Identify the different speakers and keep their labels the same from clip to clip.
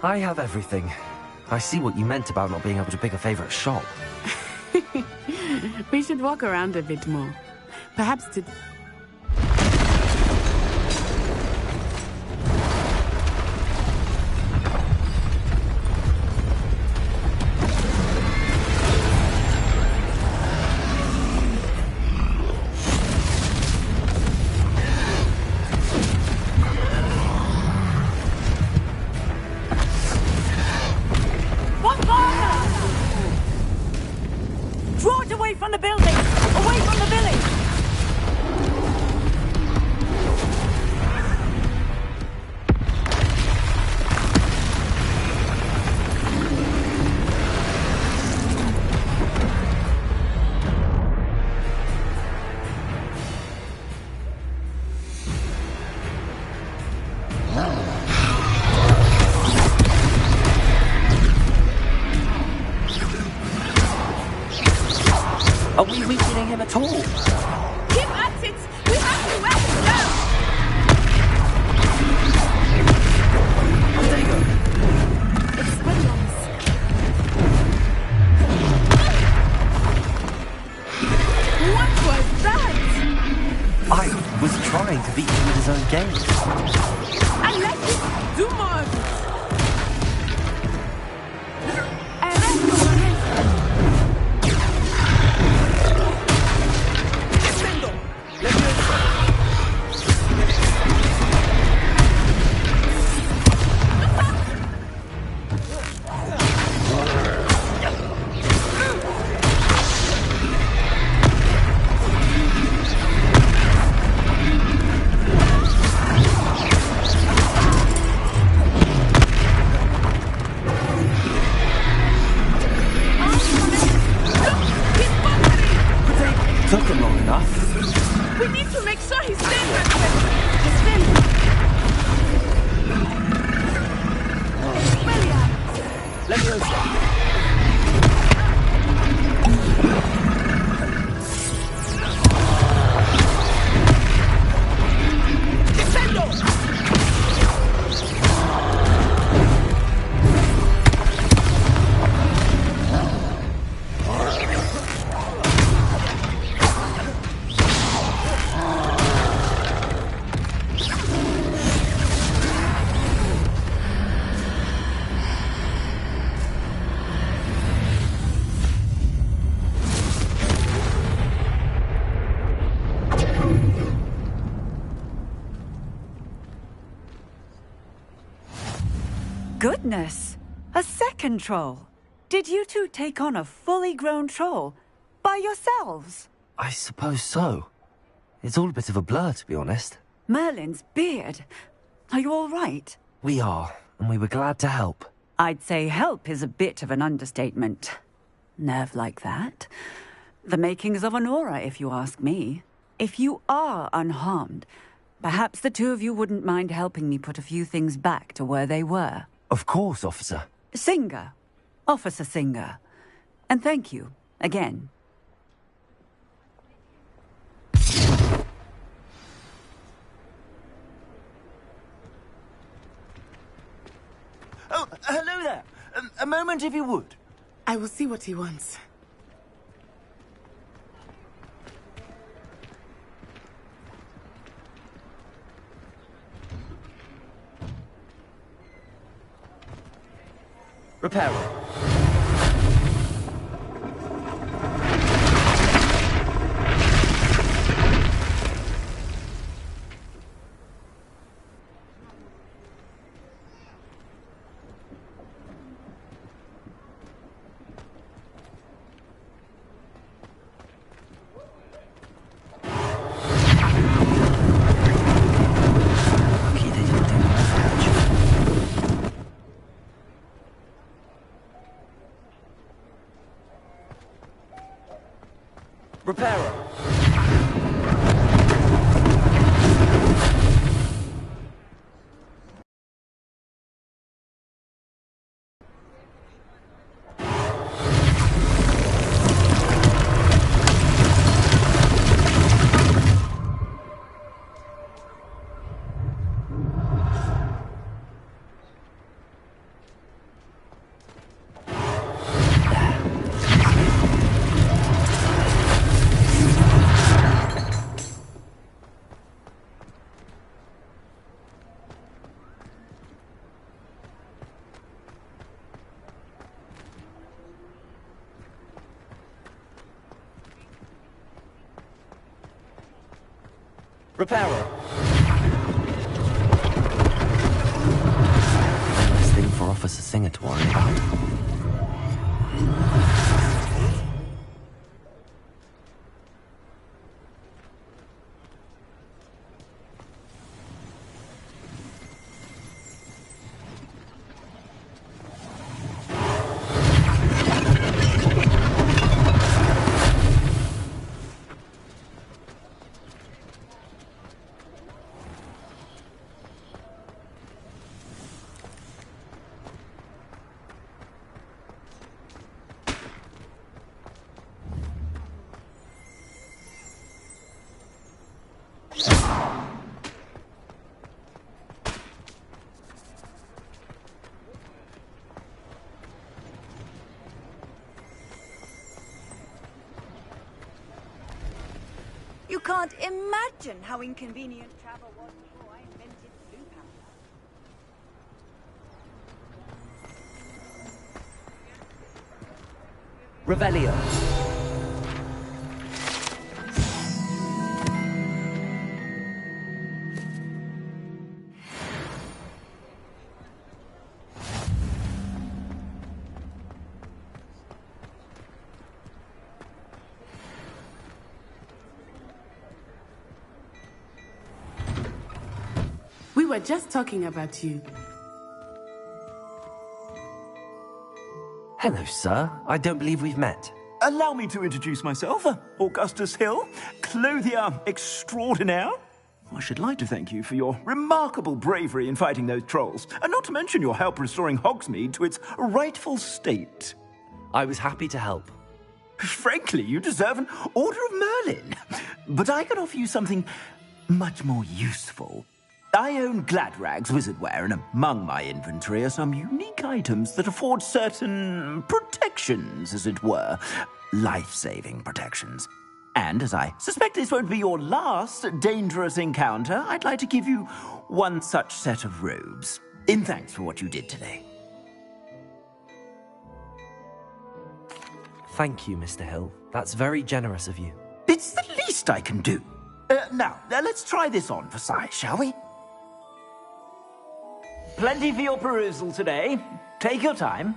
Speaker 1: I have everything. I see what you meant about not being able to pick a favorite shop.
Speaker 2: We should walk around a bit more. Perhaps to...
Speaker 1: Are we weakening him at all?
Speaker 2: Keep at it! We have to let him down!
Speaker 1: There you go.
Speaker 2: Expelliarmus. What was that?
Speaker 1: I was trying to beat him with his own game.
Speaker 2: I let him do more of it.
Speaker 1: Took him long enough.
Speaker 2: We need to make sure he stays with us. Expelliarmus.
Speaker 1: Let me know.
Speaker 3: Goodness! A second troll! Did you two take on a fully grown troll? By yourselves?
Speaker 1: I suppose so. It's all a bit of a blur, to be honest.
Speaker 3: Merlin's beard. Are you all right?
Speaker 1: We are, and we were glad to help.
Speaker 3: I'd say help is a bit of an understatement. Nerve like that. The makings of an aura, if you ask me. If you are unharmed, perhaps the two of you wouldn't mind helping me put a few things back to where they were.
Speaker 1: Of course, officer.
Speaker 3: Singer. Officer Singer. And thank you, again.
Speaker 1: Oh, hello there. A moment, if you would.
Speaker 2: I will see what he wants.
Speaker 1: Repairer. Repairer.
Speaker 4: Reparo. Nice thing for Officer Singer to worry about.
Speaker 3: You can't imagine how inconvenient travel was before I invented blue powder.
Speaker 4: Revelio.
Speaker 2: We were just talking about you.
Speaker 4: Hello, sir. I don't believe we've met.
Speaker 1: Allow me to introduce myself, Augustus Hill, clothier extraordinaire. I should like to thank you for your remarkable bravery in fighting those trolls, and not to mention your help restoring Hogsmeade to its rightful state.
Speaker 4: I was happy to help.
Speaker 1: Frankly, you deserve an Order of Merlin. But I can offer you something much more useful. I own Gladrag's wizardware, and among my inventory are some unique items that afford certain protections, as it were. Life-saving protections. And as I suspect this won't be your last dangerous encounter, I'd like to give you one such set of robes, in thanks for what you did today.
Speaker 4: Thank you, Mr. Hill. That's very generous of you.
Speaker 1: It's the least I can do. Now, let's try this on for size, shall we? Plenty for your perusal today. Take your time.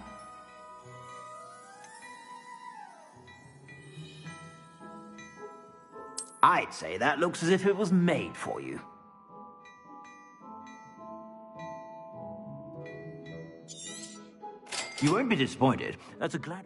Speaker 1: I'd say that looks as if it was made for you. You won't be disappointed. That's a glad...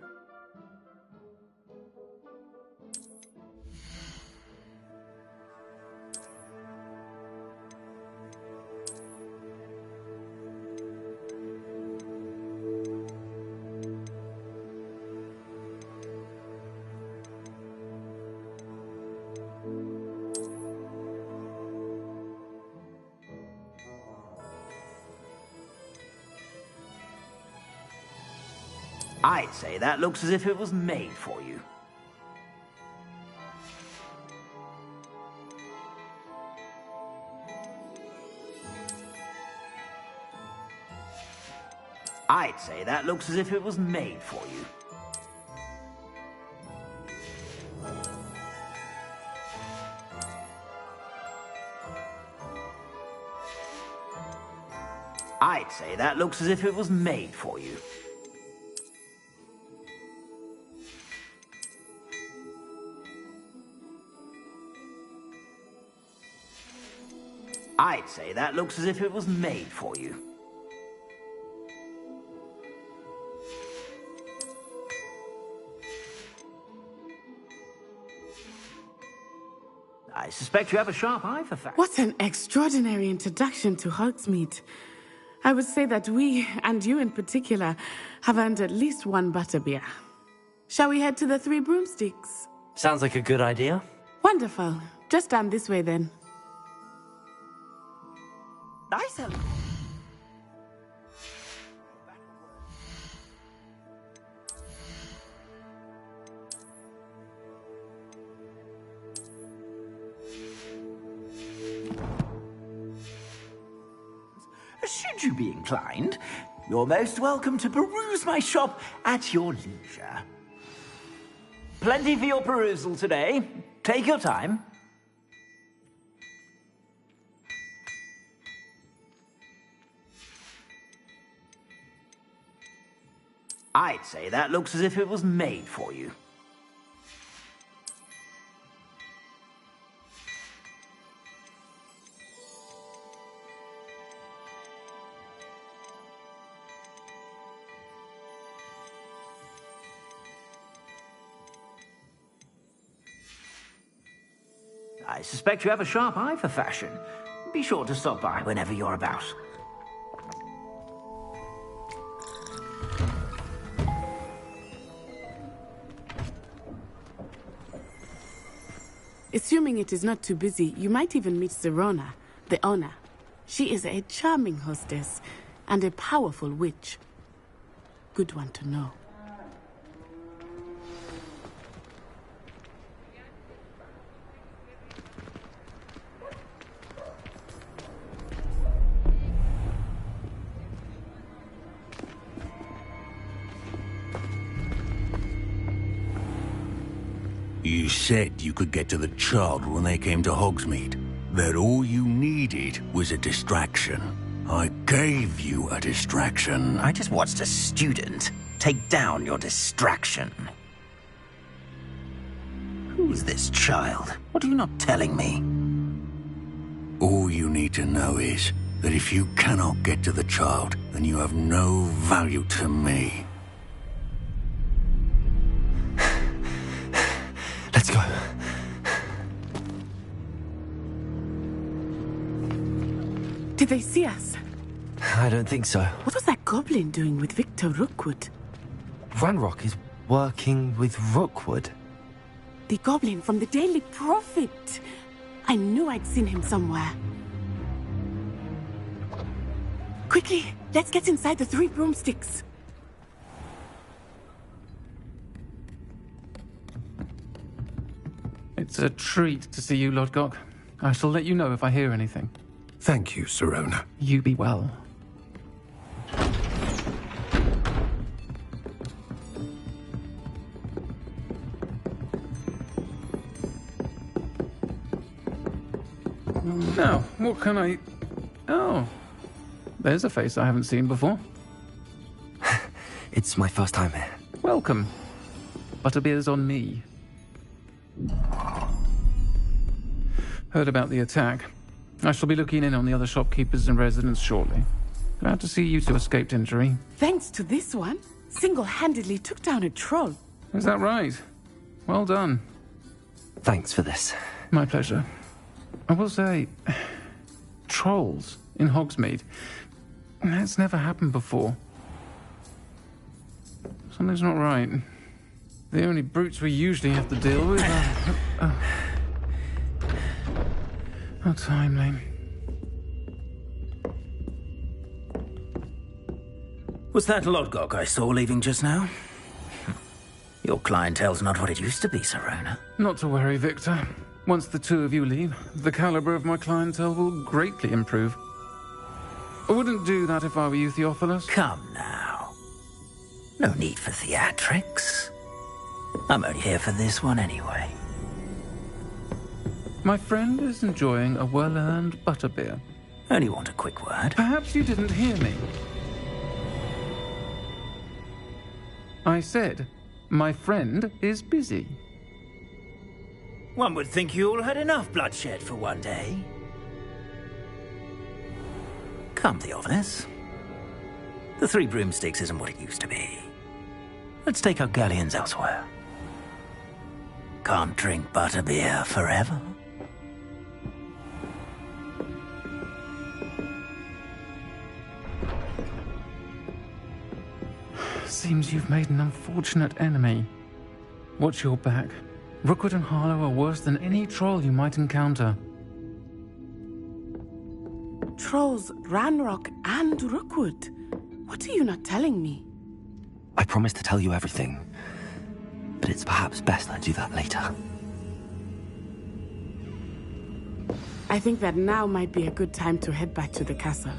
Speaker 1: I'd say that looks as if it was made for you. I'd say that looks as if it was made for you. I'd say that looks as if it was made for you. I'd say that looks as if it was made for you. I suspect you have a sharp eye for facts.
Speaker 2: What an extraordinary introduction to Hogsmeade. I would say that we, and you in particular, have earned at least one butterbeer. Shall we head to the Three Broomsticks?
Speaker 4: Sounds like a good idea.
Speaker 2: Wonderful. Just down this way then.
Speaker 1: Nice. Should you be inclined, you're most welcome to peruse my shop at your leisure. Plenty for your perusal today. Take your time. I'd say that looks as if it was made for you. I suspect you have a sharp eye for fashion. Be sure to stop by whenever you're about.
Speaker 2: Assuming it is not too busy, you might even meet Zerona, the owner. She is a charming hostess and a powerful witch. Good one to know.
Speaker 5: You said you could get to the child when they came to Hogsmeade. That all you needed was a distraction. I gave you a distraction.
Speaker 1: I just watched a student take down your distraction. Who's this child? What are you not telling me?
Speaker 5: All you need to know is that if you cannot get to the child, then you have no value to me.
Speaker 4: Let's go.
Speaker 2: Did they see us?
Speaker 4: I don't think so.
Speaker 2: What was that goblin doing with Victor Rookwood?
Speaker 4: Ranrock is working with Rookwood.
Speaker 2: The goblin from the Daily Prophet. I knew I'd seen him somewhere. Quickly, let's get inside the 3 broomsticks.
Speaker 6: It's a treat to see you, Lodgok. I shall let you know if I hear anything.
Speaker 7: Thank you, Sirona.
Speaker 6: You be well. Now, what can I... Oh, there's a face I haven't seen before.
Speaker 4: It's my first time here.
Speaker 6: Welcome. Butterbeer's on me. Heard about the attack. I shall be looking in on the other shopkeepers and residents shortly. Glad to see you two escaped injury.
Speaker 2: Thanks to this one, single-handedly took down a troll.
Speaker 6: Is that right? Well done.
Speaker 4: Thanks for this.
Speaker 6: My pleasure. I will say, trolls in Hogsmeade. That's never happened before. Something's not right. The only brutes we usually have to deal with are... How timely.
Speaker 1: Was that Lodgok I saw leaving just now? Your clientele's not what it used to be, Sirona.
Speaker 6: Not to worry, Victor. Once the 2 of you leave, the caliber of my clientele will greatly improve. I wouldn't do that if I were you, Theophilus.
Speaker 1: Come now. No need for theatrics. I'm only here for this one anyway.
Speaker 6: My friend is enjoying a well-earned butterbeer.
Speaker 1: Only want a quick word.
Speaker 6: Perhaps you didn't hear me. I said, my friend is busy.
Speaker 1: One would think you all had enough bloodshed for one day. Come, Theophilus. The 3 broomsticks isn't what it used to be. Let's take our galleons elsewhere. Can't drink butterbeer forever.
Speaker 6: Seems you've made an unfortunate enemy. Watch your back. Rookwood and Harlow are worse than any troll you might encounter.
Speaker 2: Trolls, Ranrock, and Rookwood. What are you not telling me?
Speaker 4: I promised to tell you everything, but it's perhaps best I do that later.
Speaker 2: I think that now might be a good time to head back to the castle.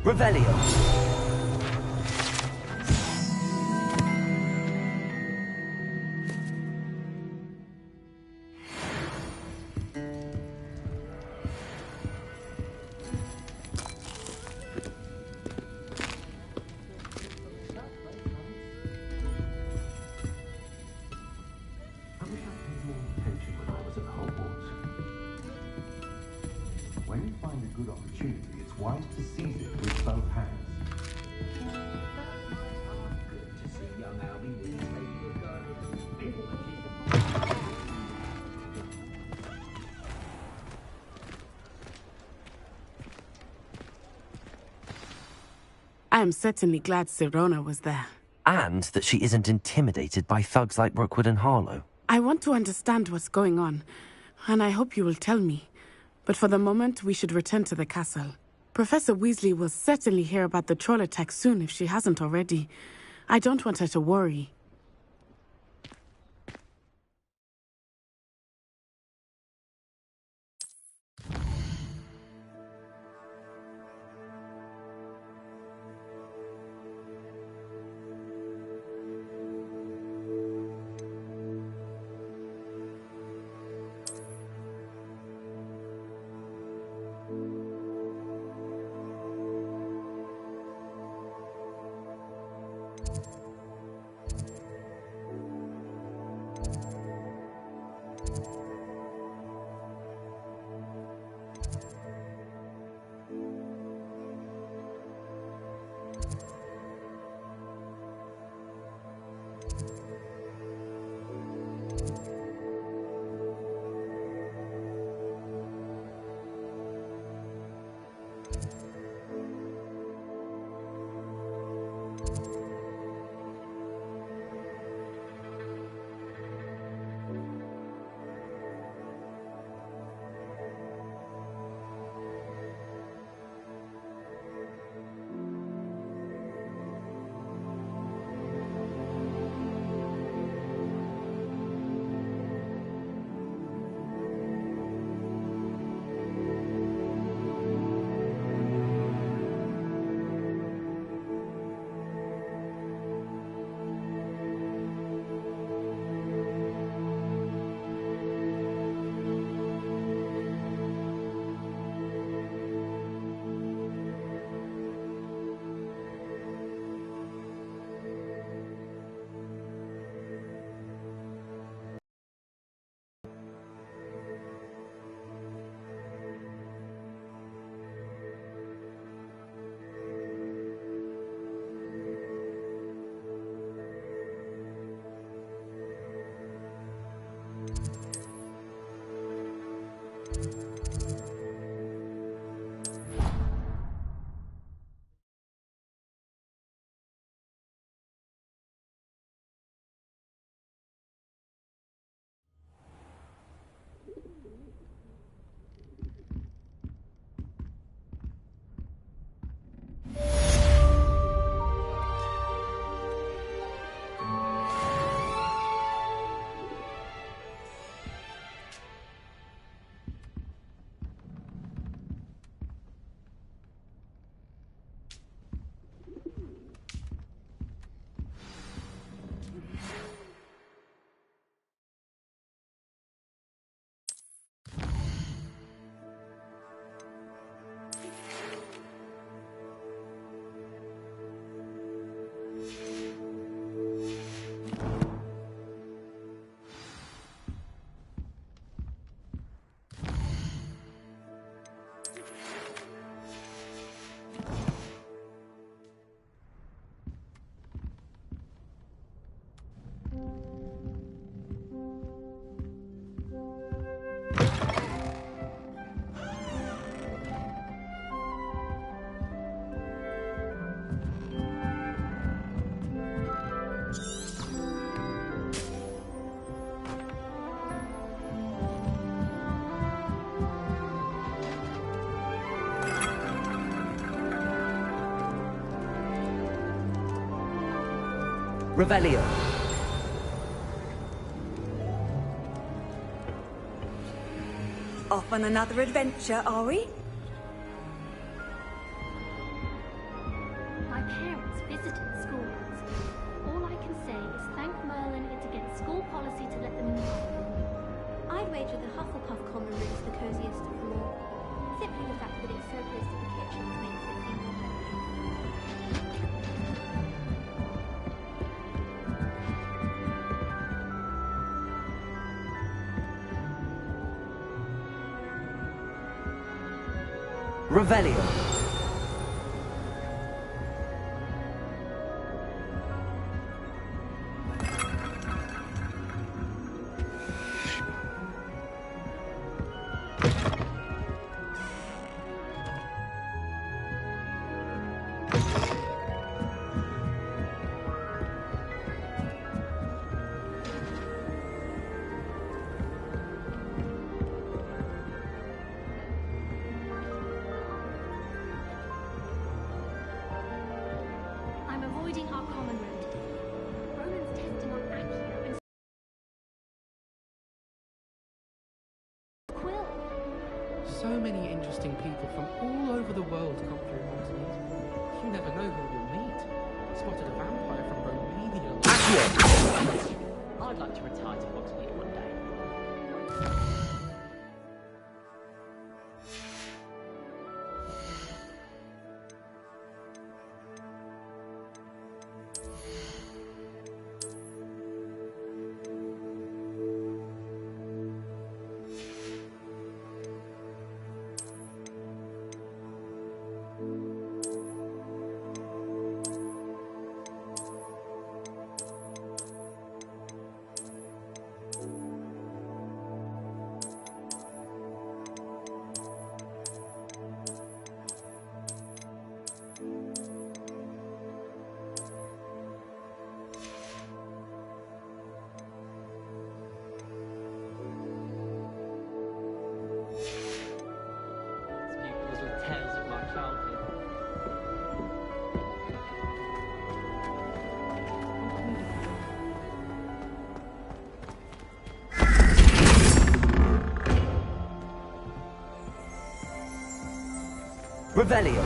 Speaker 1: Revelio.
Speaker 8: When you find a good opportunity, it's wise to seize it with both hands.
Speaker 2: I am certainly glad Sirona was there.
Speaker 4: And that she isn't intimidated by thugs like Brookwood and Harlow.
Speaker 2: I want to understand what's going on, and I hope you will tell me. But for the moment, we should return to the castle. Professor Weasley will certainly hear about the troll attack soon if she hasn't already. I don't want her to worry.
Speaker 9: Revelio.
Speaker 10: Off on another adventure, are we?
Speaker 11: My parents visited schools. All I can say is thank Merlin it's against school policy to let them know.
Speaker 12: I'd wager the Hufflepuff common room is the coziest of them all. Simply the fact that it's so close to the kitchens makes it seem more homely.
Speaker 3: Revelio.
Speaker 11: I'm avoiding our common road today. Ronan's testing on Accio and Quill.
Speaker 9: So many interesting people from all over the world come through Hogsmeade. You never know who you'll meet. Spotted a vampire from Romania.
Speaker 13: I'd like to retire to Hogsmeade one day. Pupils with tales of my childhood.
Speaker 3: Revelio.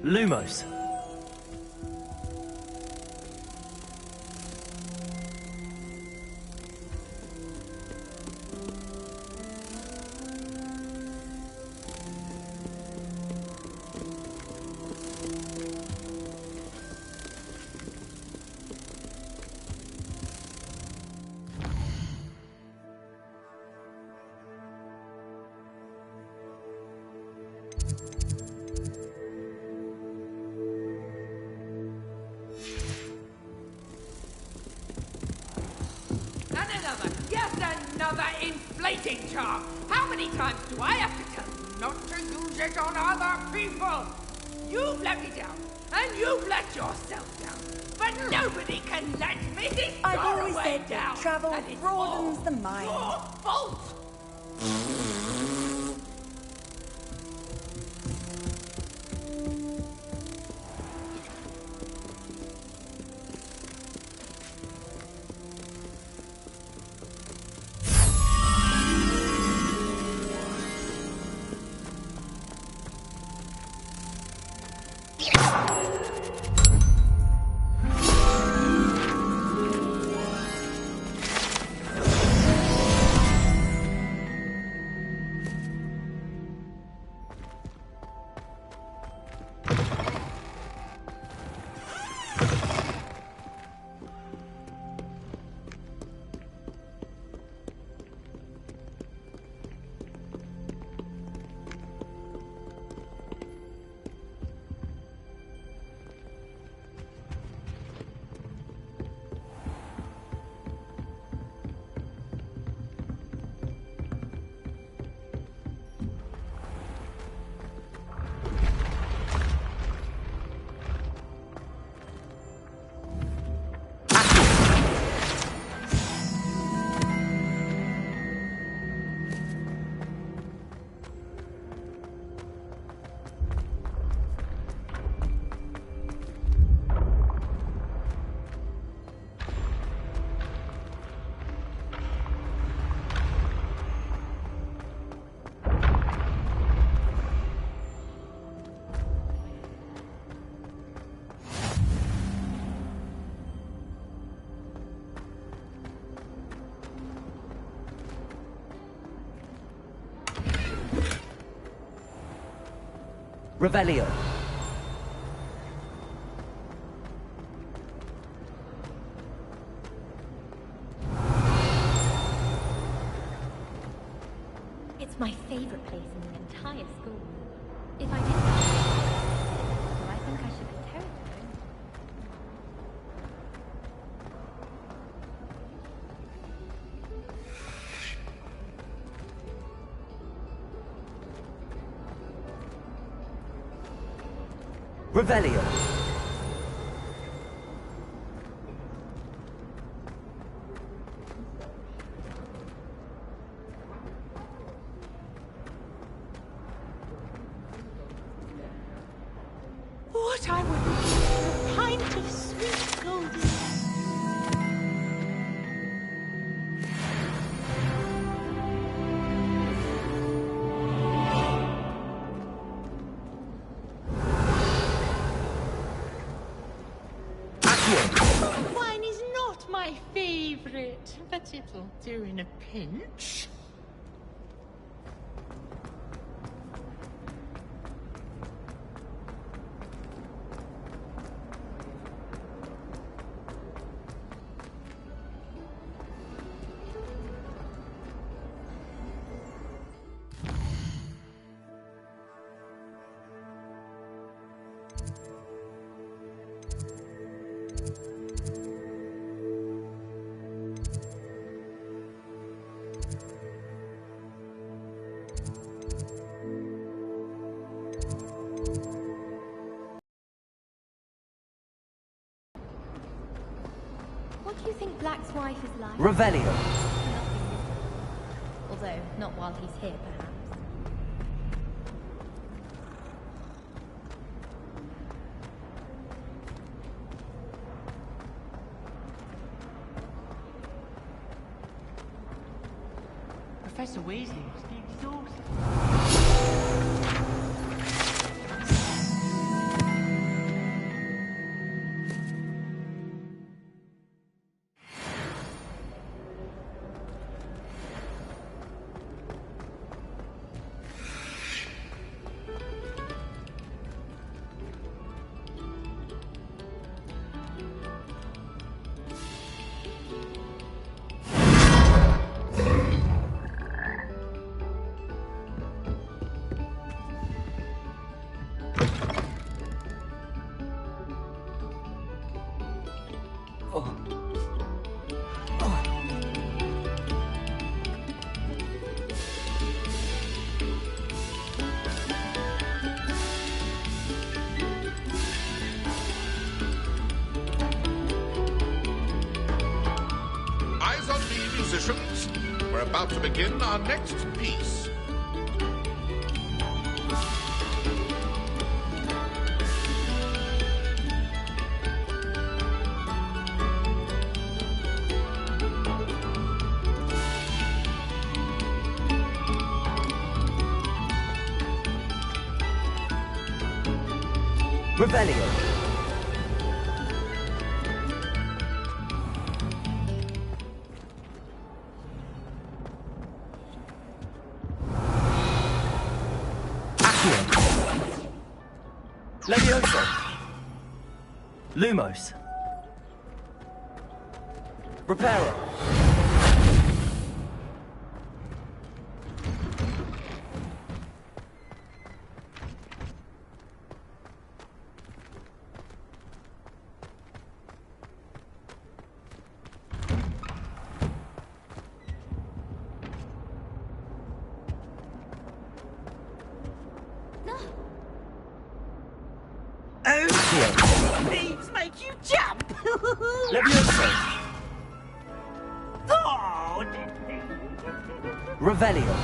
Speaker 4: Lumos.
Speaker 14: Another inflating charm. How many times do I have to tell you not to use it on other people? You've let me down, and you've let yourself down. But nobody can let Mrs.
Speaker 10: I've always
Speaker 14: Doroway
Speaker 10: said
Speaker 14: down.
Speaker 10: that travel
Speaker 14: and it's
Speaker 10: broadens
Speaker 14: all
Speaker 10: the mind.
Speaker 14: your fault.
Speaker 3: Revelio.
Speaker 12: It's my favorite place in the entire school. If I didn't do I think I should be terrified.
Speaker 3: Revelio.
Speaker 15: What I would give for a pint of sweet golden wine is not my favorite, but it'll do in a pinch.
Speaker 12: What do you think Black's wife is like?
Speaker 3: Revelio.
Speaker 12: Although, not while he's here, perhaps.
Speaker 15: Professor Weasley must be exhausted.
Speaker 16: Musicians, we're about to begin our next piece.
Speaker 3: Revelio.
Speaker 4: Levioso! Lumos! Reparo!
Speaker 15: Thieves make you jump!
Speaker 4: Levioso!
Speaker 15: Oh!
Speaker 3: Revelio.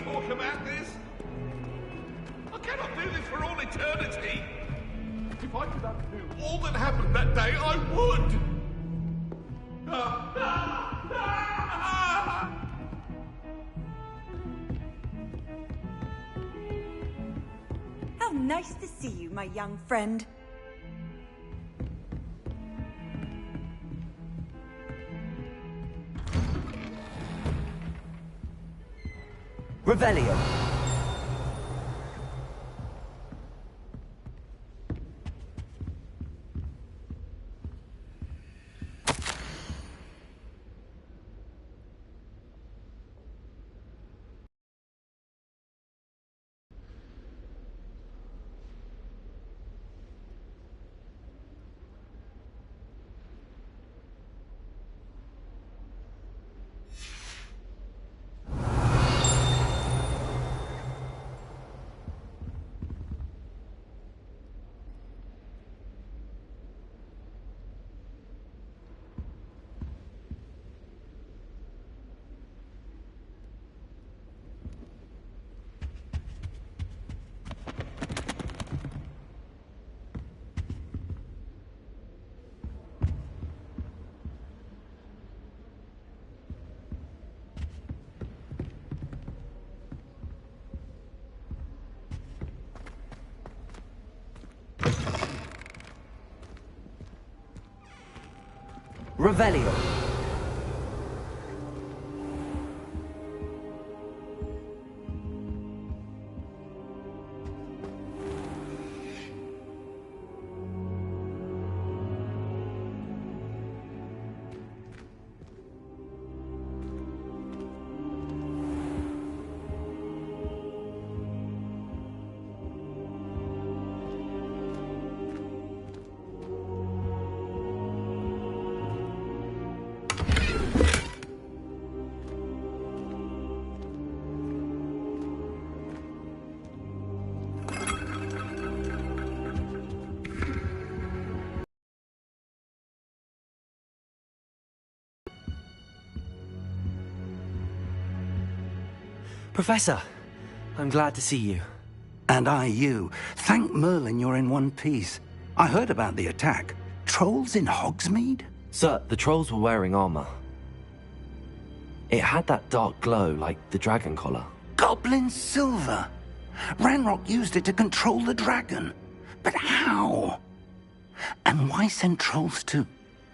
Speaker 16: Talk about this? I cannot do this for all eternity. If I could undo all that happened that day, I would.
Speaker 10: How nice to see you, my young friend.
Speaker 4: Revelio. Revelio. Professor, I'm glad to see you.
Speaker 7: And I you. Thank Merlin you're in one piece. I heard about the attack. Trolls in Hogsmeade?
Speaker 4: Sir, the trolls were wearing armor. It had that dark glow like the dragon collar.
Speaker 7: Goblin silver! Ranrock used it to control the dragon. But how? And why send trolls to...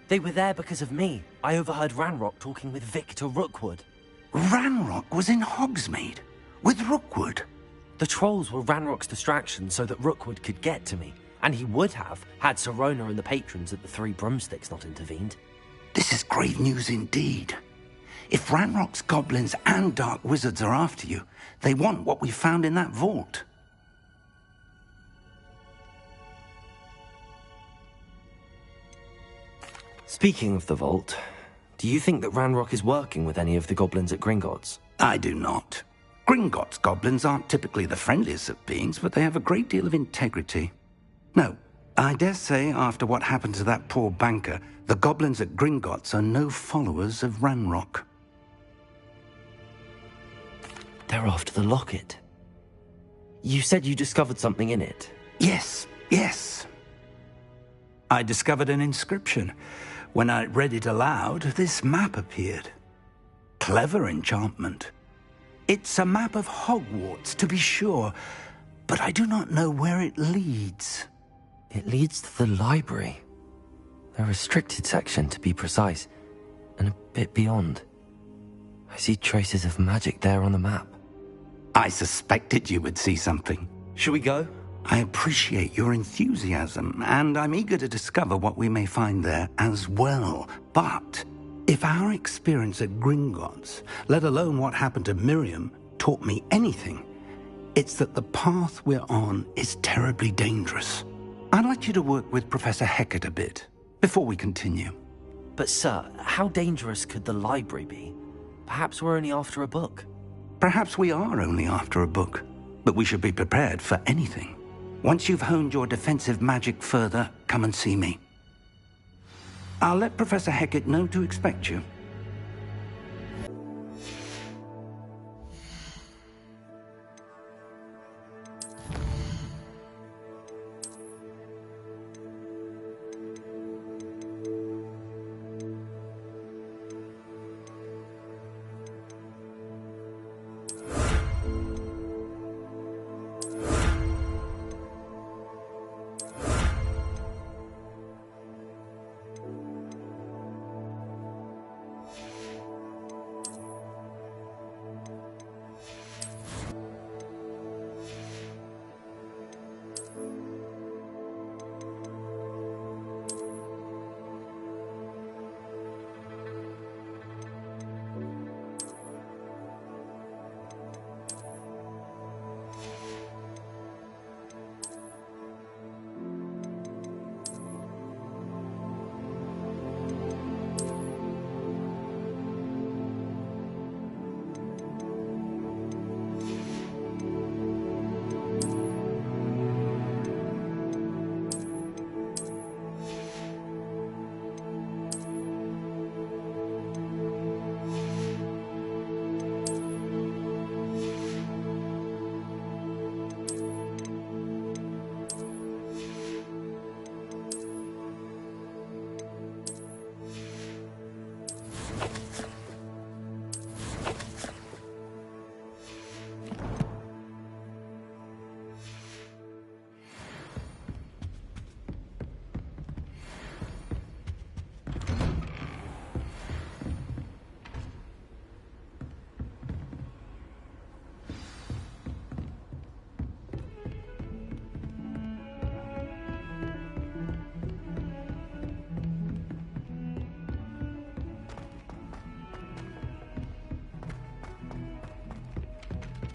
Speaker 4: They were there because of me. I overheard Ranrock talking with Victor Rookwood.
Speaker 7: Ranrock was in Hogsmeade? With Rookwood?
Speaker 4: The trolls were Ranrock's distraction so that Rookwood could get to me. And he would have, had Sirona and the patrons at the Three Broomsticks not intervened.
Speaker 7: This is grave news indeed. If Ranrock's goblins and dark wizards are after you, they want what we found in that vault.
Speaker 4: Speaking of the vault, do you think that Ranrock is working with any of the goblins at Gringotts?
Speaker 7: I do not. Gringotts goblins aren't typically the friendliest of beings, but they have a great deal of integrity. No, I dare say after what happened to that poor banker, the goblins at Gringotts are no followers of Ranrock.
Speaker 4: They're after the locket. You said you discovered something in it.
Speaker 7: Yes. I discovered an inscription. When I read it aloud, this map appeared. Clever enchantment. It's a map of Hogwarts, to be sure, but I do not know where it leads.
Speaker 4: It leads to the library. A restricted section, to be precise, and a bit beyond. I see traces of magic there on the map.
Speaker 7: I suspected you would see something.
Speaker 4: Shall we go?
Speaker 7: I appreciate your enthusiasm, and I'm eager to discover what we may find there as well. But if our experience at Gringotts, let alone what happened to Miriam, taught me anything, it's that the path we're on is terribly dangerous. I'd like you to work with Professor Hecat a bit before we continue.
Speaker 4: But sir, how dangerous could the library be? Perhaps we're only after a book.
Speaker 7: Perhaps we are only after a book, but we should be prepared for anything. Once you've honed your defensive magic further, come and see me. I'll let Professor Hecat know to expect you.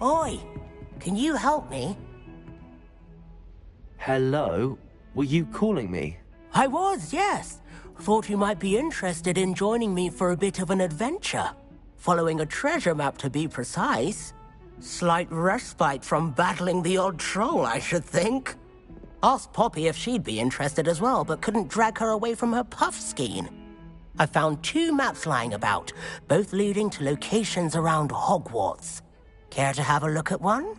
Speaker 17: Oi, can you help me?
Speaker 4: Hello? Were you calling me?
Speaker 17: I was, yes. Thought you might be interested in joining me for a bit of an adventure. Following a treasure map, to be precise. Slight respite from battling the odd troll, I should think. Asked Poppy if she'd be interested as well, but couldn't drag her away from her puff skein. I found 2 maps lying about, both leading to locations around Hogwarts. Care to have a look at one?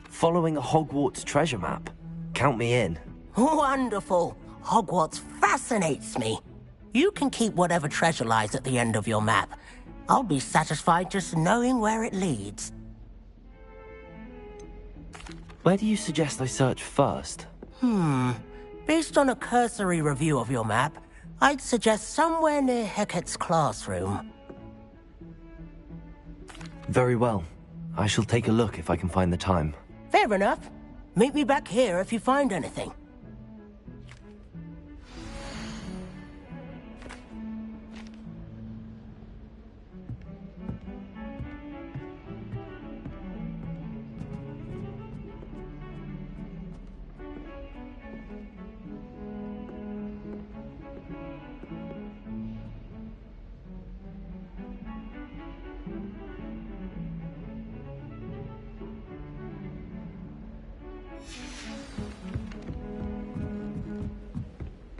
Speaker 4: Following a Hogwarts treasure map? Count me in.
Speaker 17: Wonderful. Hogwarts fascinates me. You can keep whatever treasure lies at the end of your map. I'll be satisfied just knowing where it leads.
Speaker 4: Where do you suggest I search first?
Speaker 17: Based on a cursory review of your map, I'd suggest somewhere near Hecat's classroom.
Speaker 4: Very well. I shall take a look if I can find the time.
Speaker 17: Fair enough. Meet me back here if you find anything.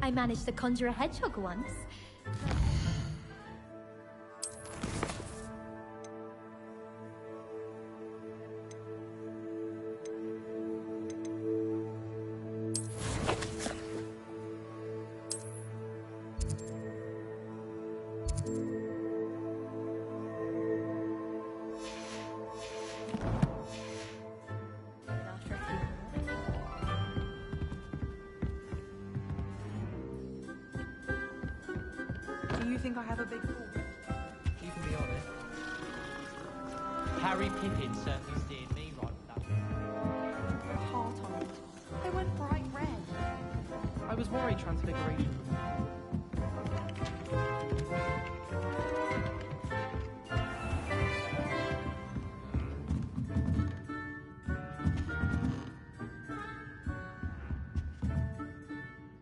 Speaker 12: I managed to conjure a hedgehog once.
Speaker 9: Do you think I have a big fall? You can be honest. Harry Pippin certainly steered me right with that. Heart on it. They went bright red. I was worried Transfiguration.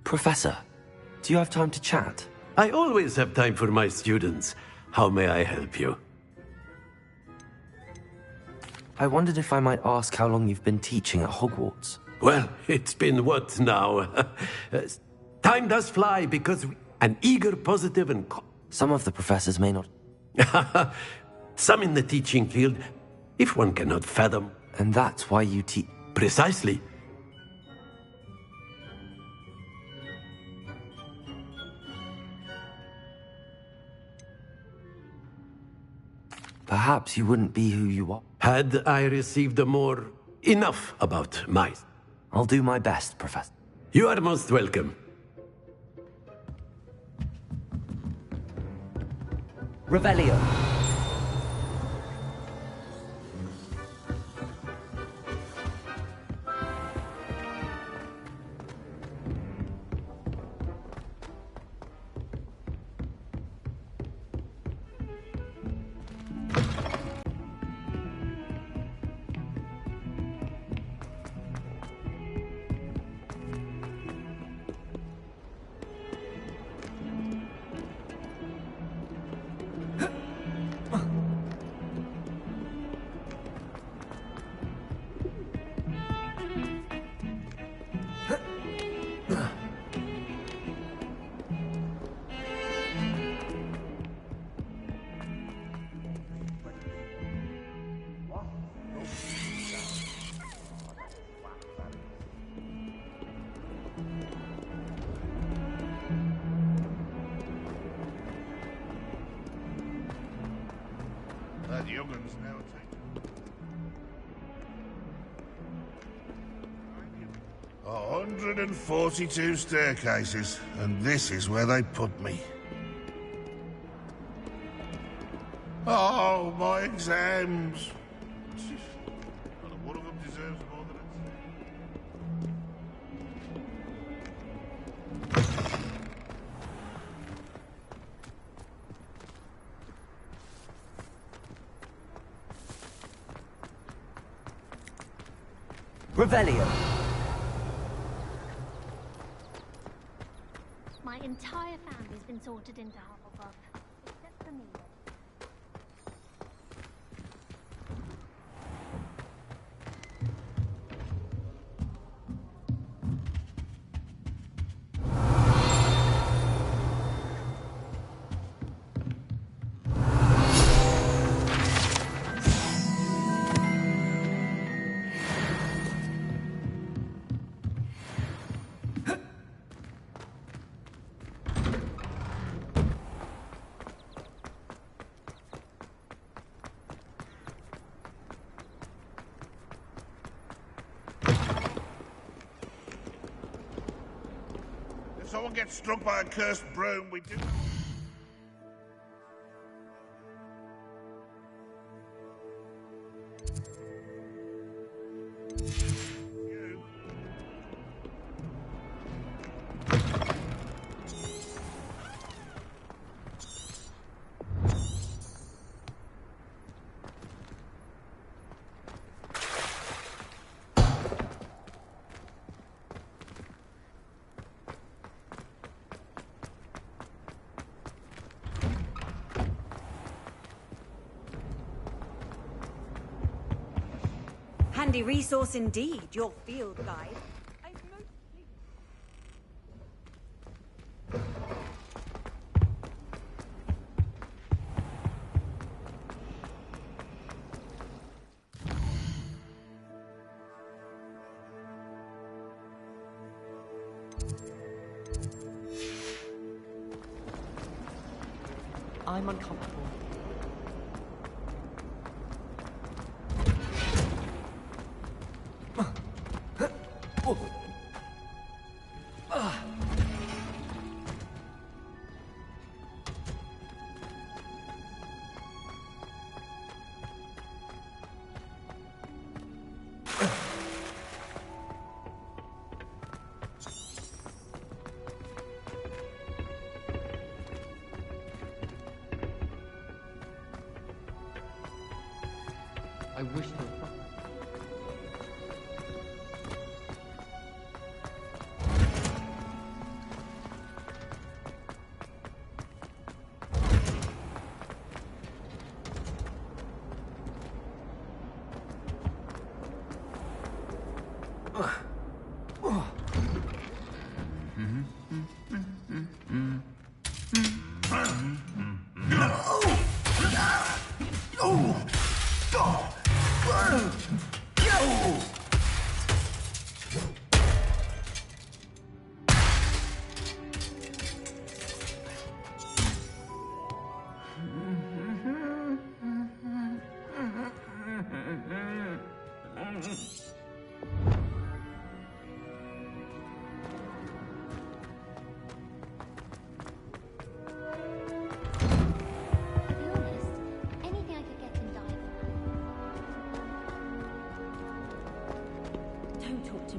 Speaker 4: Professor, do you have time to chat?
Speaker 18: I always have time for my students. How may I help you?
Speaker 4: I wondered if I might ask how long you've been teaching at Hogwarts.
Speaker 18: Well, it's been what now? Time does fly because an eager, positive, and...
Speaker 4: Some of the professors may not...
Speaker 18: Some in the teaching field, if one cannot fathom.
Speaker 4: And that's why you teach...
Speaker 18: Precisely.
Speaker 4: Perhaps you wouldn't be who you are.
Speaker 18: Had I received more... enough about my...
Speaker 4: I'll do my best, Professor.
Speaker 18: You are most welcome.
Speaker 13: Revelio.
Speaker 16: That young'un's now taken. 142 staircases, and this is where they put me. Oh, my exams! One of them deserves more than
Speaker 1: Revelio.
Speaker 11: My entire family's been sorted into Hufflepuff, except for me.
Speaker 16: If someone gets struck by a cursed broom, we do...
Speaker 10: Handy resource indeed, your field guide.
Speaker 13: I'm uncomfortable. I wish there were...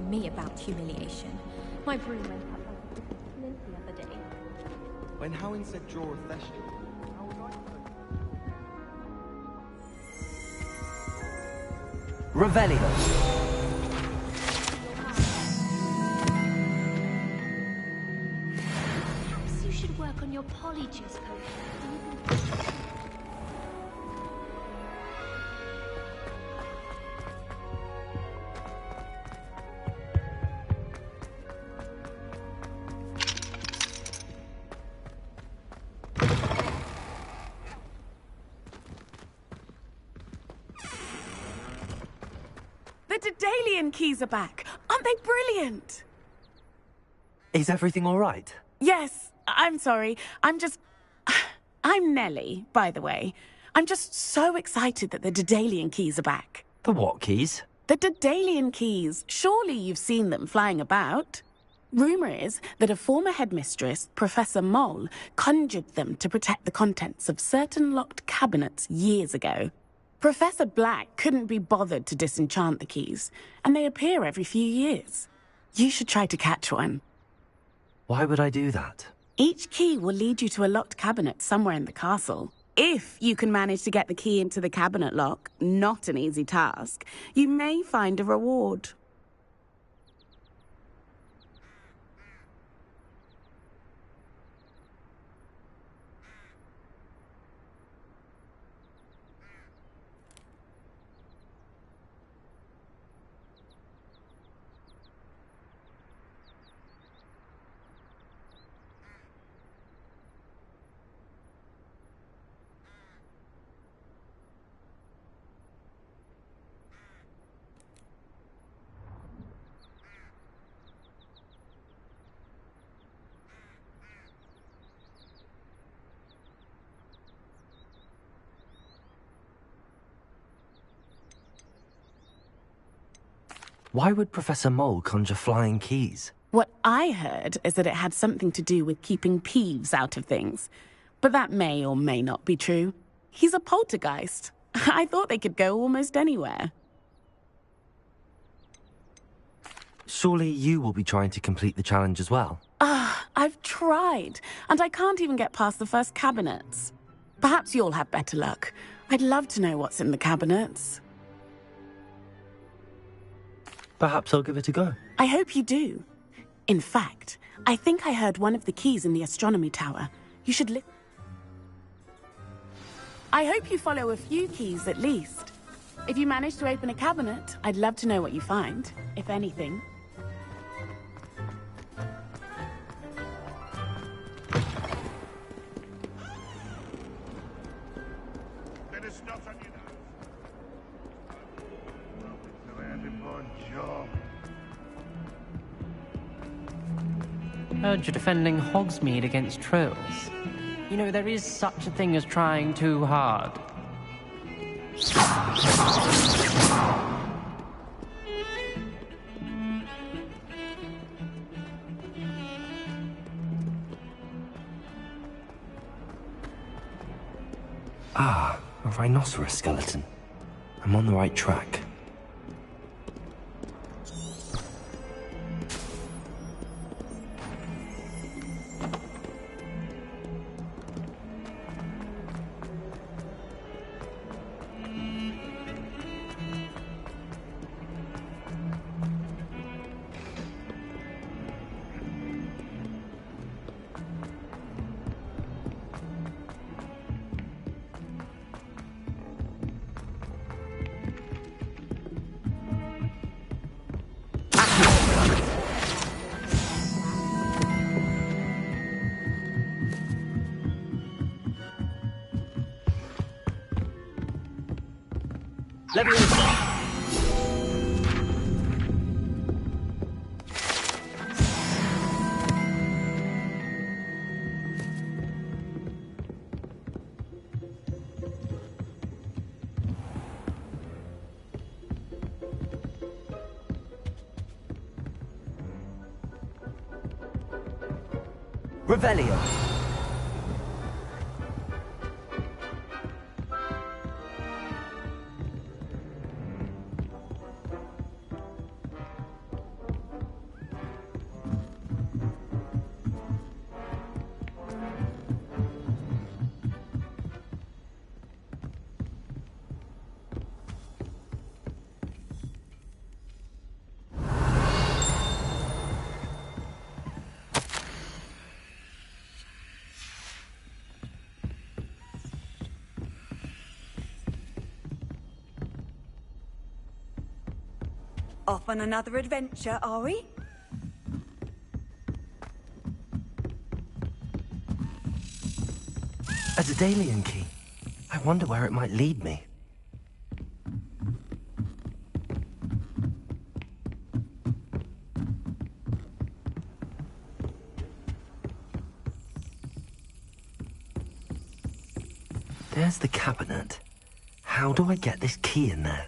Speaker 12: Me about humiliation. My broom went up like a splint the other day.
Speaker 13: When Howin said draw a Theshti, how would I know?
Speaker 1: Revelio.
Speaker 11: Perhaps you should work on your polyjuice potion.
Speaker 2: The Daedalian keys are back. Aren't they brilliant?
Speaker 4: Is everything all right?
Speaker 2: Yes, I'm sorry. I'm Nellie, by the way. I'm just so excited that the Daedalian keys are back.
Speaker 4: The what keys?
Speaker 2: The Daedalian keys. Surely you've seen them flying about. Rumour is that a former headmistress, Professor Mole, conjured them to protect the contents of certain locked cabinets years ago. Professor Black couldn't be bothered to disenchant the keys, and they appear every few years. You should try to catch one.
Speaker 4: Why would I do that?
Speaker 2: Each key will lead you to a locked cabinet somewhere in the castle. If you can manage to get the key into the cabinet lock, not an easy task, you may find a reward.
Speaker 4: Why would Professor Mole conjure flying keys?
Speaker 2: What I heard is that it had something to do with keeping Peeves out of things. But that may or may not be true. He's a poltergeist. I thought they could go almost anywhere.
Speaker 4: Surely you will be trying to complete the challenge as well?
Speaker 2: I've tried, and I can't even get past the first cabinets. Perhaps you'll have better luck. I'd love to know what's in the cabinets.
Speaker 4: Perhaps I'll give it a go.
Speaker 2: I hope you do. In fact, I think I heard one of the keys in the astronomy tower. You should I hope you follow a few keys at least. If you manage to open a cabinet, I'd love to know what you find, if anything.
Speaker 16: Bit of stuff on your nose.
Speaker 13: Heard you're defending Hogsmeade against trolls. You know, there is such a thing as trying too hard.
Speaker 4: Ah, a rhinoceros skeleton. I'm on the right track.
Speaker 1: Revelio.
Speaker 10: Off on another adventure, are we?
Speaker 4: A Daedalian key. I wonder where it might lead me. There's the cabinet. How do I get this key in there?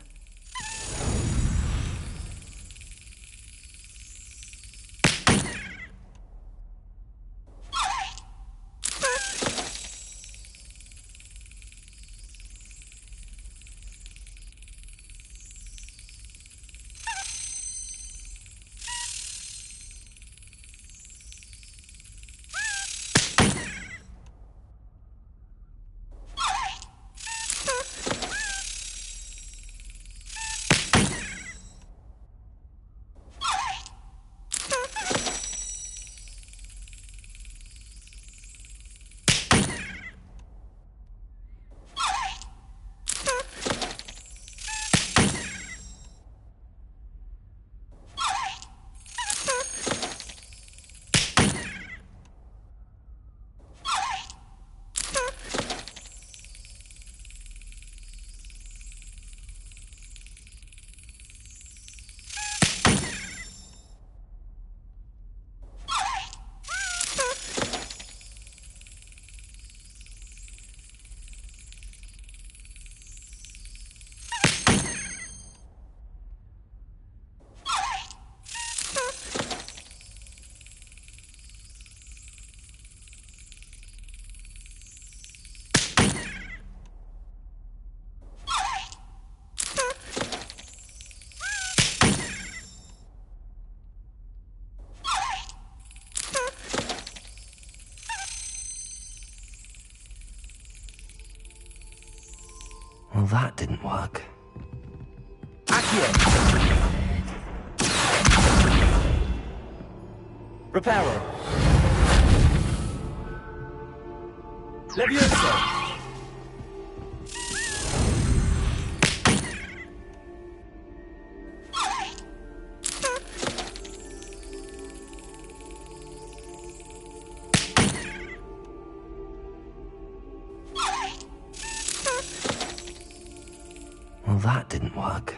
Speaker 4: Well, that didn't work.
Speaker 1: Accio! Reparo! Levioso!
Speaker 4: Well, that didn't work.